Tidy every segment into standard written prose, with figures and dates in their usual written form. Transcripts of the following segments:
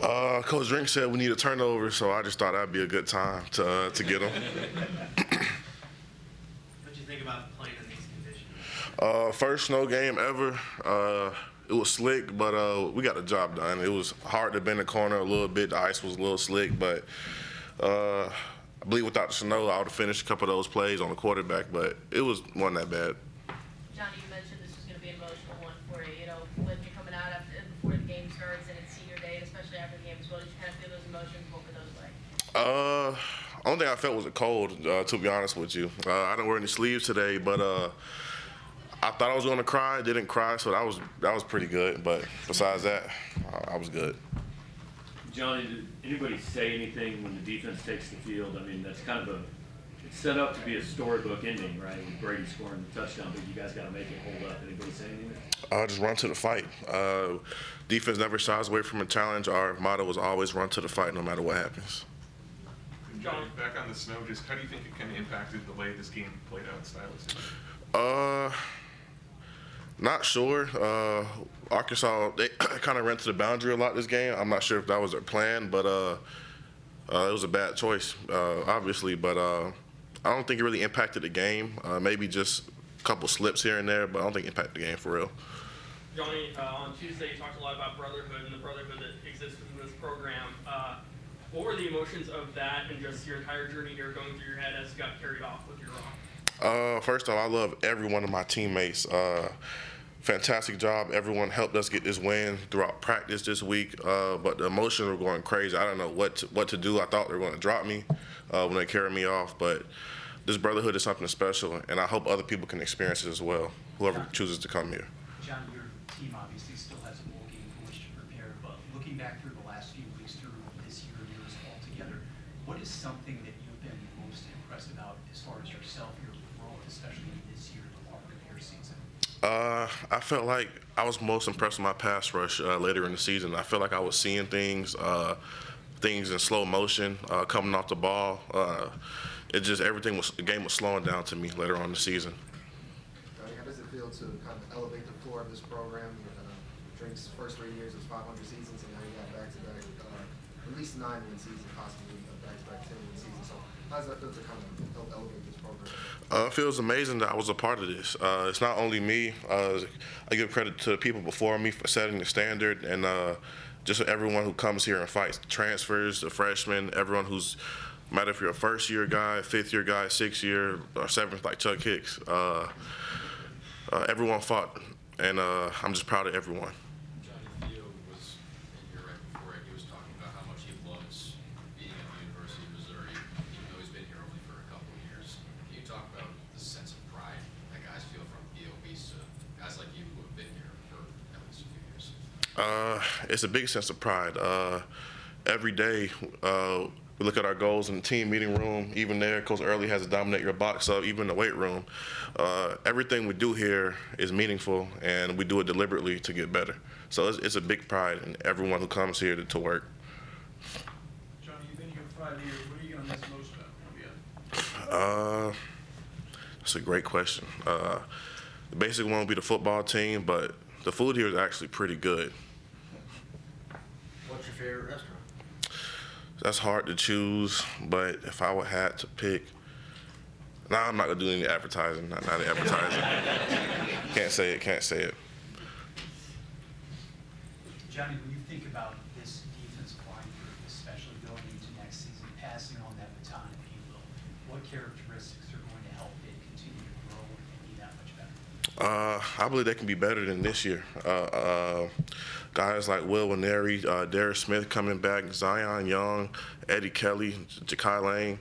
Coach Drink said we need a turnover, so I just thought that'd be a good time to get them. What do you think about playing in these conditions? First snow game ever. It was slick, but we got the job done. It was hard to bend the corner a little bit. The ice was a little slick, but I believe without the snow, I would have finished a couple of those plays on the quarterback, but it wasn't that bad. Johnny, you mentioned this was going to be an emotional one for you. When you're coming out before the game starts and it's senior day, and especially after the game as well, did you kind of feel those emotions? What were those like? Only thing I felt was a cold, to be honest with you. I didn't wear any sleeves today, but I thought I was going to cry. Didn't cry, so that was pretty good. But besides that, I was good. Johnny, did anybody say anything when the defense takes the field? I mean, that's kind of it's set up to be a storybook ending, right? With Brady scoring the touchdown, but you guys got to make it hold up. Anybody say anything? Just run to the fight. Defense never shies away from a challenge. Our motto was always run to the fight, no matter what happens. John, back on the snow, just how do you think it kind of impacted the way this game played out stylistically? Not sure. Arkansas, they kind of ran to the boundary a lot this game. I'm not sure if that was their plan, but it was a bad choice, obviously. But I don't think it really impacted the game. Maybe just a couple slips here and there, but I don't think it impacted the game for real. Johnny, on Tuesday you talked a lot about brotherhood and the brotherhood that exists within this program. What were the emotions of that and just your entire journey here going through your head as you got carried off with your rock? First off, I love every one of my teammates. Fantastic job. Everyone helped us get this win throughout practice this week, but the emotions were going crazy. I don't know what to do. I thought they were going to drop me when they carried me off, but this brotherhood is something special, and I hope other people can experience it as well, whoever chooses to come here. John, your team obviously still has a bowl game for which to prepare, but looking back through the last few weeks through this year and yours all together, what is something that you've been most impressed about as far as yourself, your growth, especially this year, the arc of your season? I felt like I was most impressed with my pass rush later in the season. I felt like I was seeing things in slow motion, coming off the ball. The game was slowing down to me later on in the season. How does it feel to kind of elevate the floor of this program? Drink's first 3 years was 500 seasons, and now you got back-to-back, at least 9-win season, possibly back-to-back 10-win season. So how does that feel to kind of help elevate this program? It feels amazing that I was a part of this. It's not only me. I give credit to the people before me for setting the standard, and just everyone who comes here and fights. Transfers, the freshmen, everyone who's, no matter if you're a first-year guy, fifth-year guy, sixth-year, or seventh, like Chuck Hicks. Everyone fought, and I'm just proud of everyone. Johnny, Theo was in here right before it. He was talking about how much he loves being at the University of Missouri, even though he's been here only for a couple of years. Can you talk about the sense of pride that guys feel from BOBs to guys like you who have been here for at least a few years? It's a big sense of pride. Every day, we look at our goals in the team meeting room. Even there, Coach Early has to dominate your box up, even in the weight room. Everything we do here is meaningful, and we do it deliberately to get better. So it's a big pride in everyone who comes here to work. Johnny, you've been here 5 years. What are you going to miss most about? That's a great question. The basic one would be the football team, but the food here is actually pretty good. What's your favorite restaurant? That's hard to choose, but if I would have to pick, I'm not gonna do any advertising. Not any advertising. Can't say it. Johnny, when you think about this defensive line group, especially going into next season, passing on that baton, if you will, what characteristics are going to help it continue to grow and be that much better? I believe they can be better than this year. Guys like Will Winery, Darius Smith coming back, Zion Young, Eddie Kelly, Ja'Kai Lane,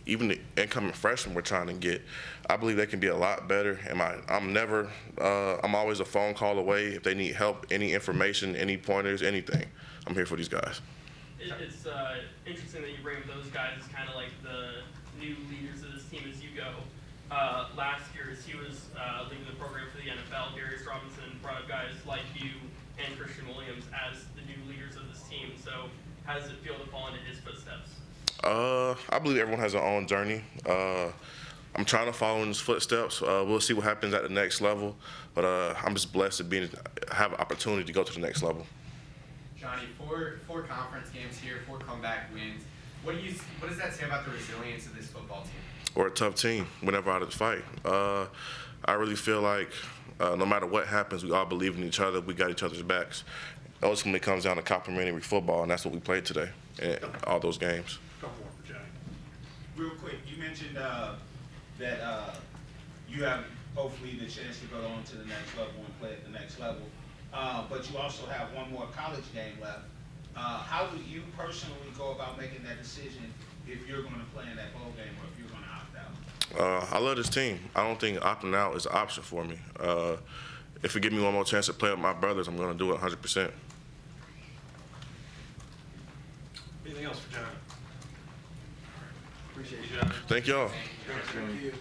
even the incoming freshmen we're trying to get. I believe they can be a lot better. And I'm always a phone call away if they need help, any information, any pointers, anything. I'm here for these guys. It's interesting that you bring up those guys as kind of like the new leaders of this team as you go. Last year, as he was leading the program for the NFL, Darius Robinson brought up guys like you and Christian Williams as the new leaders of this team. So how does it feel to fall into his footsteps? I believe everyone has their own journey. I'm trying to follow in his footsteps. We'll see what happens at the next level. But I'm just blessed to have an opportunity to go to the next level. Johnny, four conference games here, 4 comeback wins. What does that say about the resilience of this football team? We're a tough team whenever out of the fight. I really feel like no matter what happens, we all believe in each other. We got each other's backs. Ultimately, it comes down to complimentary football, and that's what we played today in all those games. Couple more for Johnny. Real quick, you mentioned that you have hopefully the chance to go on to the next level and play at the next level, but you also have one more college game left. How do you personally go about making that decision if you're going to play in that bowl game or if you're going to opt out? I love this team. I don't think opting out is an option for me. If you give me one more chance to play with my brothers, I'm going to do it 100%. Anything else for Johnny? Appreciate you. Johnny. Thank y'all. Thank you.